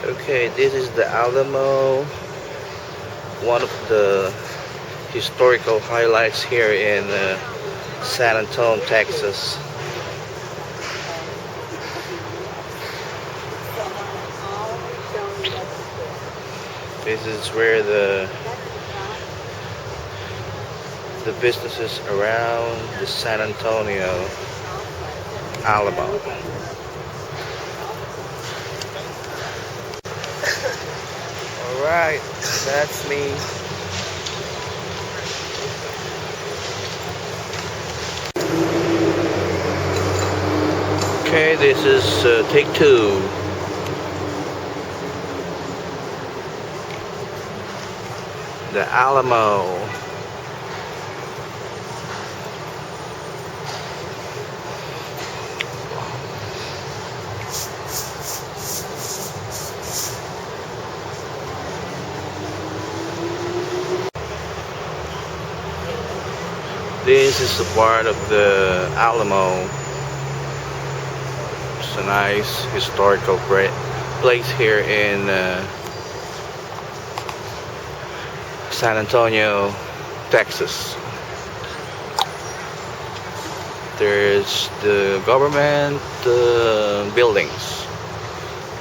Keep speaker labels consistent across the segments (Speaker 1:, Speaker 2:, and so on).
Speaker 1: Okay, this is the Alamo, one of the historical highlights here in San Antonio, Texas. This is where the businesses around the San Antonio Alamo. All right, that's me. Okay, this is take two. The Alamo. This is a part of the Alamo. It's a nice historical place here in San Antonio, Texas. There's the government buildings.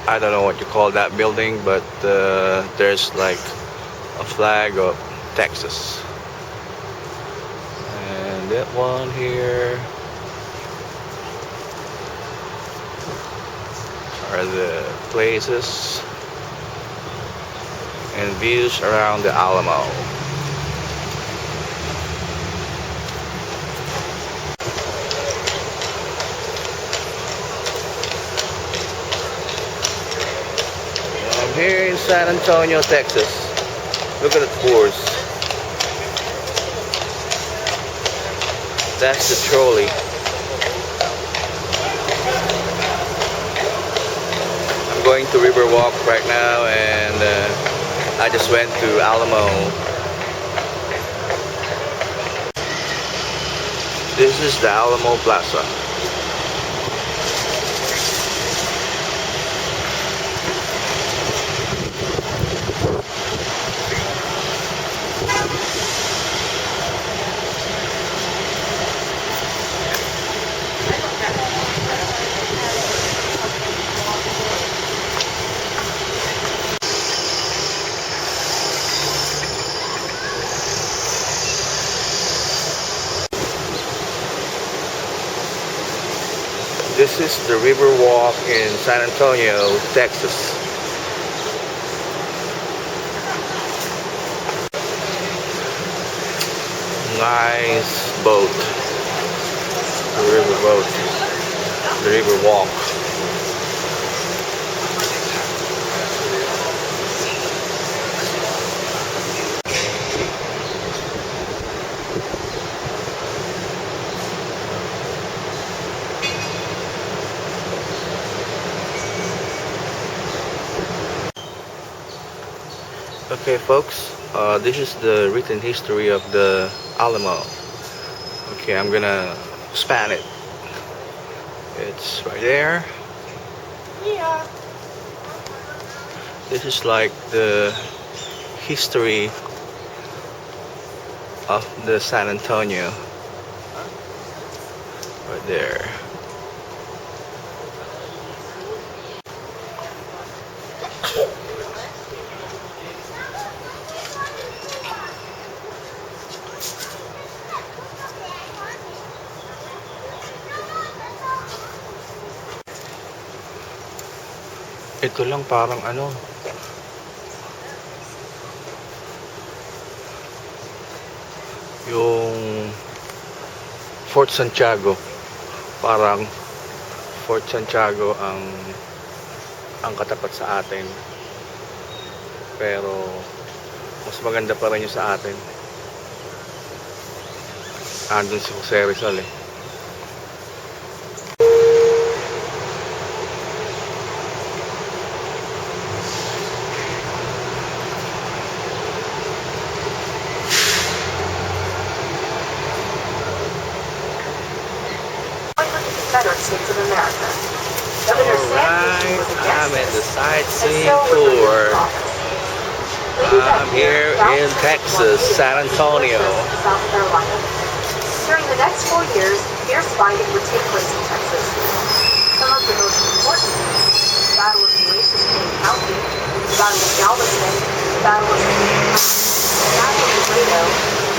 Speaker 1: I don't know what you call that building, but there's like a flag of Texas. And that one here are the places and views around the Alamo. I'm here in San Antonio, Texas. Look at the tours. That's the trolley. I'm going to Riverwalk right now, and I just went to Alamo. This is the Alamo Plaza. This is the Riverwalk in San Antonio, Texas. Nice boat. The river boat. The river walk. Okay, folks, this is the written history of the Alamo. Okay, I'm gonna span it. It's right there. Yeah. This is like the history of the San Antonio. Right there. Ito lang parang ano, yung Fort Santiago. Parang Fort Santiago ang katapat sa atin. Pero mas maganda pa rin yung sa atin. Andun si Jose Rizal eh.
Speaker 2: Confederate States of America. Governor San
Speaker 1: Alright, I'm in the sightseeing tour. I'm here in Texas, San Antonio.
Speaker 2: South Carolina. During the next 4 years, fierce fighting would take place in Texas. Some of the most important the Battle of Oasis County, the Battle of Galveston, the Battle of the Battle of Laredo,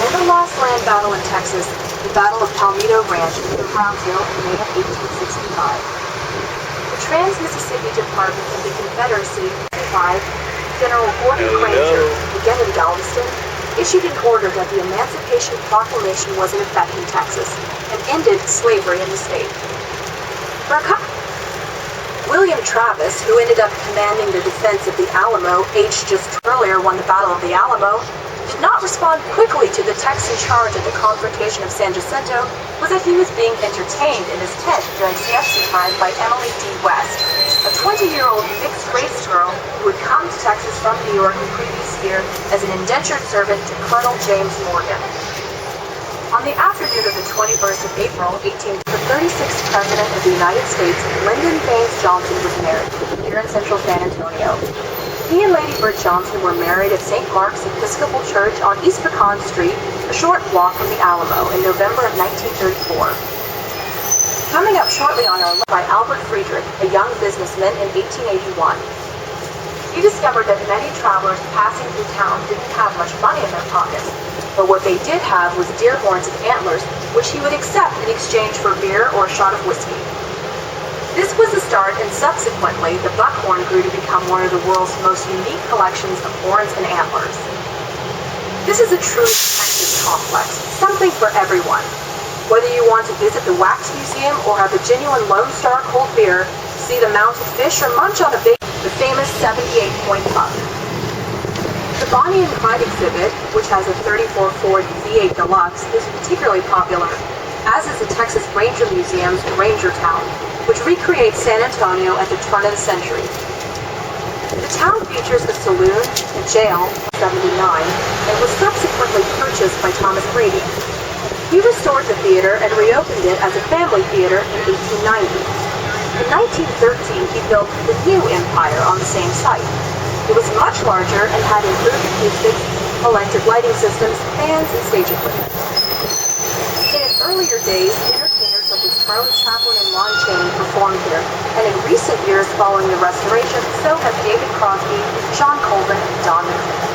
Speaker 2: and the Lost Land Battle in Texas, the Battle of Palmetto Ranch near Brownsville in May of 1865. The Trans-Mississippi Department of the Confederacy, 5, General Gordon Granger, again in Galveston, issued an order that the Emancipation Proclamation was in effect in Texas and ended slavery in the state. William Travis, who ended up commanding the defense of the Alamo, H just earlier won the Battle of the Alamo, did not respond quickly to the Texan charge at the confrontation of San Jacinto was that he was being entertained in his tent during siesta time by Emily D. West, a 20-year-old mixed-race girl who had come to Texas from New York the previous year as an indentured servant to Colonel James Morgan. On the afternoon of the 21st of April, the 36th President of the United States, Lyndon Baines Johnson, was married here in central San Antonio. He and Lady Bird Johnson were married at St. Mark's Episcopal Church on East Pecan Street, a short walk from the Alamo, in November of 1934. Coming up shortly on our left by Albert Friedrich, a young businessman in 1881. He discovered that many travelers passing through town didn't have much money in their pockets, but what they did have was deer horns and antlers, which he would accept in exchange for beer or a shot of whiskey. This was the start, and subsequently, the buckhorn grew to become one of the world's most unique collections of horns and antlers. This is a true Texas complex, something for everyone. Whether you want to visit the Wax Museum or have a genuine Lone Star cold beer, see the mounted fish, or munch on the famous 78-point puck. The Bonnie and Clyde exhibit, which has a 34 Ford V8 Deluxe, is particularly popular, as is the Texas Ranger Museum's Ranger Town, which recreates San Antonio at the turn of the century. The town features a saloon, a jail, 79, and was subsequently purchased by Thomas Brady. He restored the theater and reopened it as a family theater in 1890. In 1913, he built the new Empire on the same site. It was much larger and had improved acoustics, electric lighting systems, fans, and stage equipment. In its earlier days, entertainers such as Charlie Chaplin and Lon Chaney performed here, and in recent years following the restoration, so have David Crosby, Sean Colvin, and Don McLean.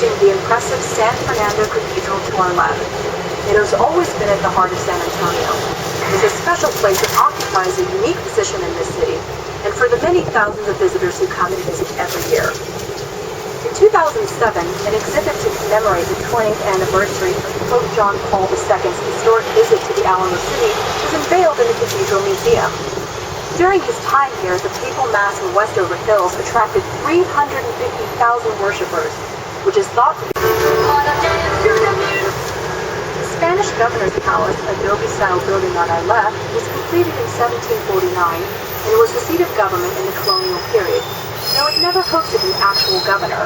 Speaker 2: The impressive San Fernando Cathedral to our left. It has always been at the heart of San Antonio. It is a special place that occupies a unique position in this city, and for the many thousands of visitors who come and visit every year. In 2007, an exhibit to commemorate the 20th anniversary of Pope John Paul II's historic visit to the Alamo City was unveiled in the Cathedral Museum. During his time here, the Papal Mass in Westover Hills attracted 350,000 worshipers, which is thought to be the Spanish Governor's Palace, a Adobe-style building on our left, was completed in 1749 and was the seat of government in the colonial period, though it never hosted an actual governor.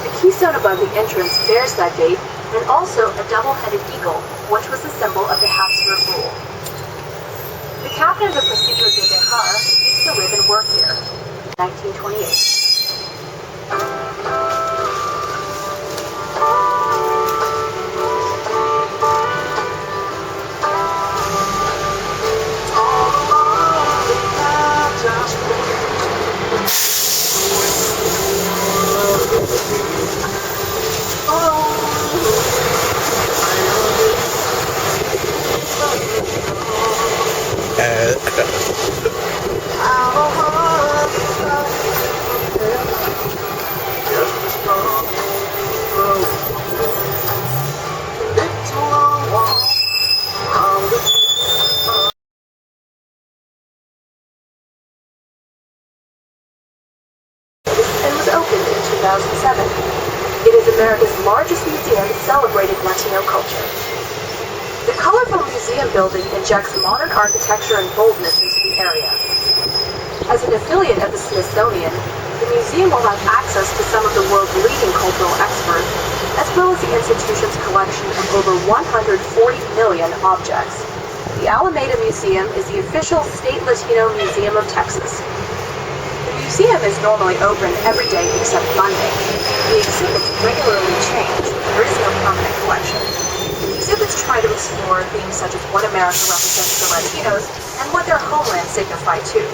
Speaker 2: The keystone above the entrance bears that date, and also a double-headed eagle, which was the symbol of the Habsburg rule. The captain of the Presidio de Bejar used to live and work here in 1928. 2007. It is America's largest museum celebrating Latino culture. The colorful museum building injects modern architecture and boldness into the area. As an affiliate of the Smithsonian, the museum will have access to some of the world's leading cultural experts, as well as the institution's collection of over 140 million objects. The Alameda Museum is the official state Latino museum of Texas. The museum is normally open every day except Monday. The exhibits regularly change. There is no permanent collection. Exhibits try to explore themes such as what America represents to Latinos and what their homeland signified too.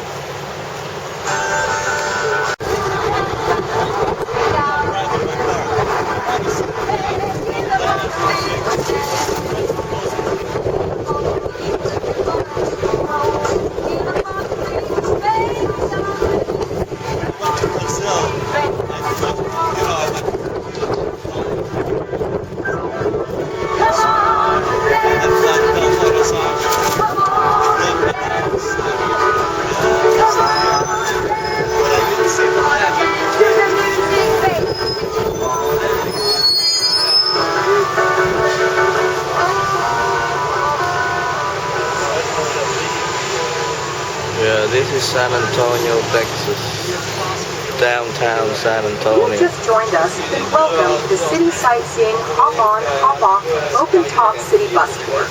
Speaker 1: Yeah, this is San Antonio, Texas. Downtown San
Speaker 2: If you
Speaker 1: Antonio.
Speaker 2: have just joined us, then welcome to the City Sightseeing Hop On, Hop Off Open Top City Bus Tour.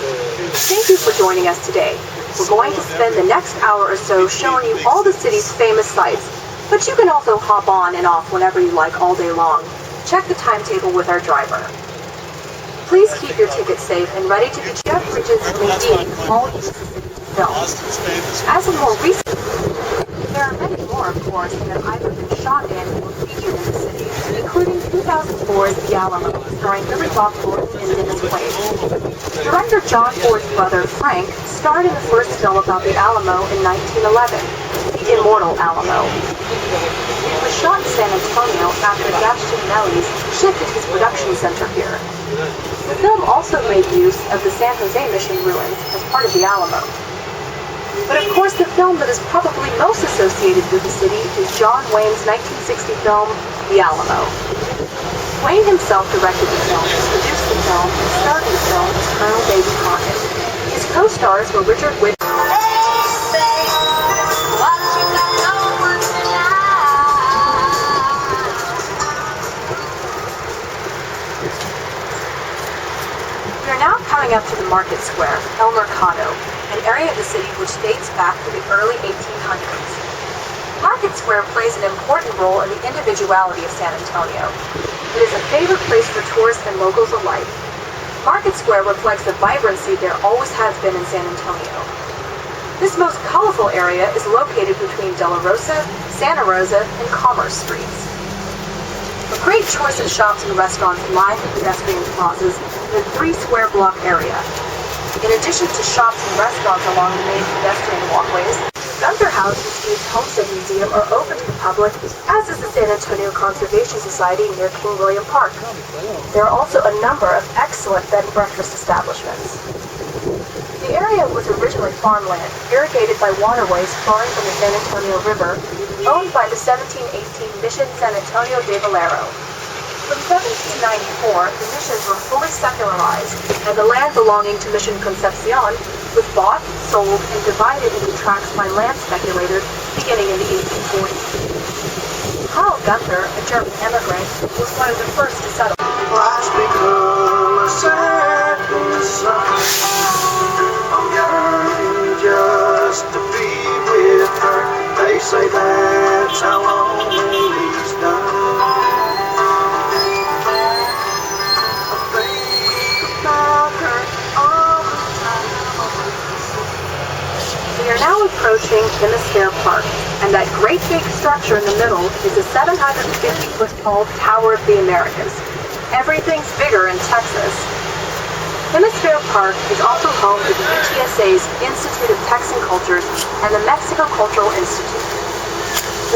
Speaker 2: Thank you for joining us today. We're going to spend the next hour or so showing you all the city's famous sights, but you can also hop on and off whenever you like all day long. Check the timetable with our driver. Please keep your tickets safe and ready to be Jeff Bridges and Nadine all use the city to film. As of more recent, there are many more, of course, that have either been shot in or featured in the city, including 2004's The Alamo, starring Billy Bob Thornton and Dennis Quaid. Director John Ford's brother, Frank, starred in the first film about the Alamo in 1911, The Immortal Alamo. It was shot in San Antonio after Gaston Mellies shifted his production center here. The film also made use of the San Jose Mission ruins as part of the Alamo. But of course, the film that is probably most associated with the city is John Wayne's 1960 film, The Alamo. Wayne himself directed the film, produced the film, and starred in the film as Colonel Baby Crockett. His co-stars were Richard Whitt. We are now coming up to the Market Square, El Mercado, an area of the city which dates back to the early 1800s. Market Square plays an important role in the individuality of San Antonio. It is a favorite place for tourists and locals alike. Market Square reflects the vibrancy there always has been in San Antonio. This most colorful area is located between De La Rosa, Santa Rosa, and Commerce Streets. A great choice of shops and restaurants line the pedestrian plazas in the 3-square block area. In addition to shops and restaurants along the main pedestrian walkways, Gunther House and Steve's Homestead Museum are open to the public, as is the San Antonio Conservation Society near King William Park. There are also a number of excellent bed and breakfast establishments. The area was originally farmland, irrigated by waterways flowing from the San Antonio River, owned by the 1718 Mission San Antonio de Valero. From 1794, the missions were fully secularized, and the land belonging to Mission Concepcion was bought, sold, and divided into tracts by land speculators beginning in the 1840s. Carl Gunther, a German immigrant, was one of the first to settle.
Speaker 3: Just to be with her, they say that's how lonely's done. I think about her all the time.
Speaker 2: We are now approaching Hemisphere Park, and that great big structure in the middle is the 750-foot tall Tower of the Americas. Everything's bigger in Texas. Hemisphere Park is also home to the UTSA's Institute of Texan Cultures and the Mexico Cultural Institute.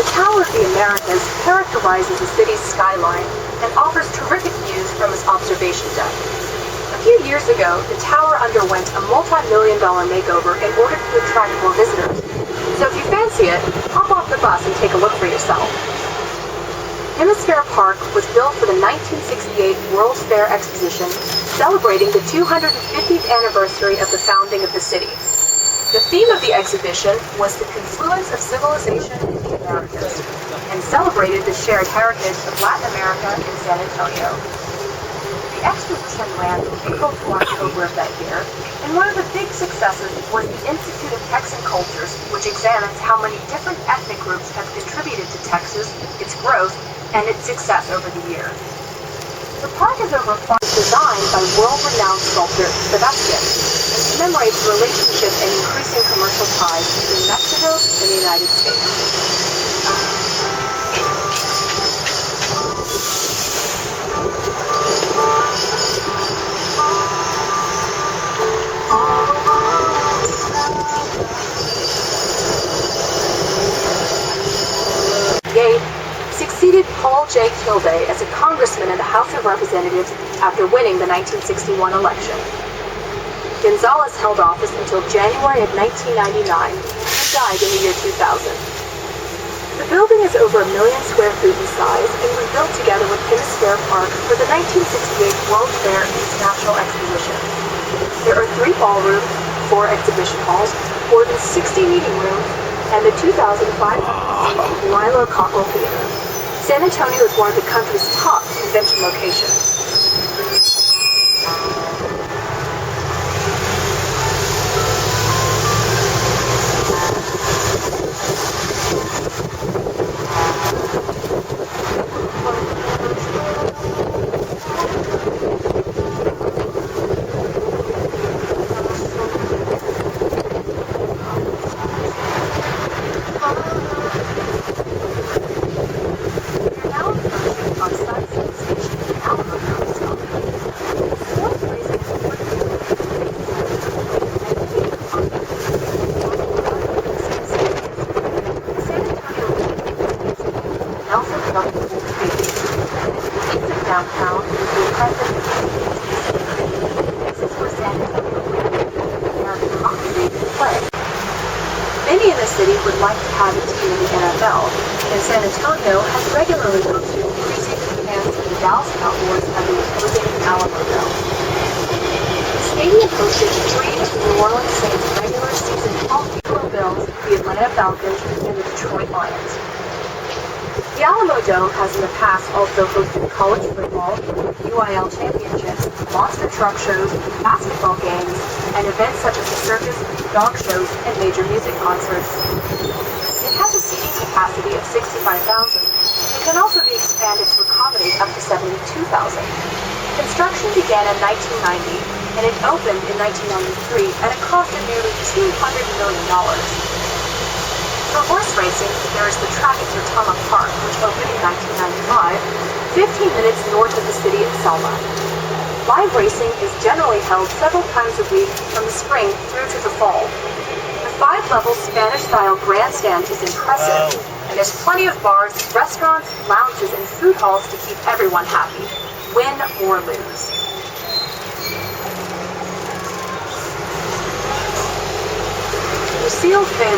Speaker 2: The Tower of the Americas characterizes the city's skyline and offers terrific views from its observation deck. A few years ago, the tower underwent a multi-million-dollar makeover in order to attract more visitors. So if you fancy it, hop off the bus and take a look for yourself. Hemisphere Park was built for the 1968 World's Fair Exposition, celebrating the 250th anniversary of the founding of the city. The theme of the exhibition was the confluence of civilization in the Americas, and celebrated the shared heritage of Latin America and San Antonio. The exposition ran from April to October of that year, and one of the big successes was the Institute of Texan Cultures, which examines how many different ethnic groups have contributed to Texas, its growth, and its success over the years. The park is designed by world-renowned sculptor Sebastian, and commemorates the relationship and increasing commercial ties between Mexico and the United States. Succeeded Paul.J. Kilday as a congressman in the House of Representatives after winning the 1961 election. Gonzalez held office until January of 1999 and died in the year 2000. The building is over 1 million square feet in size and was built together with Hemisphere Park for the 1968 World's Fair International Exposition. There are 3 ballrooms, 4 exhibition halls, more than 60 meeting rooms, and the 2,500-seat Lilo Cockrell Theater. San Antonio is one of the country's top convention locations. Downtown is the impressive Texas where San Antonio American hockey league play. Many in the city would like to have a team in the NFL, and San Antonio has regularly hosted preseason camps for the Dallas Cowboys at the imposing Alamo Dome. The stadium hosted 3 of the New Orleans Saints regular season Buffalo Bills, the Atlanta Falcons, and the Detroit Lions. The Alamo Dome has in the past also hosted college football, UIL championships, monster truck shows, basketball games, and events such as the circus, dog shows, and major music concerts. It has a seating capacity of 65,000, and can also be expanded to accommodate up to 72,000. Construction began in 1990, and it opened in 1993 at a cost of nearly $200 million. For horse racing, there is the track at Sertama Park, which opened in 1995, 15 minutes north of the city of Selma. Live racing is generally held several times a week from the spring through to the fall. The 5-level Spanish-style grandstand is impressive, and there's plenty of bars, restaurants, lounges, and food halls to keep everyone happy, win or lose. Lucille Fay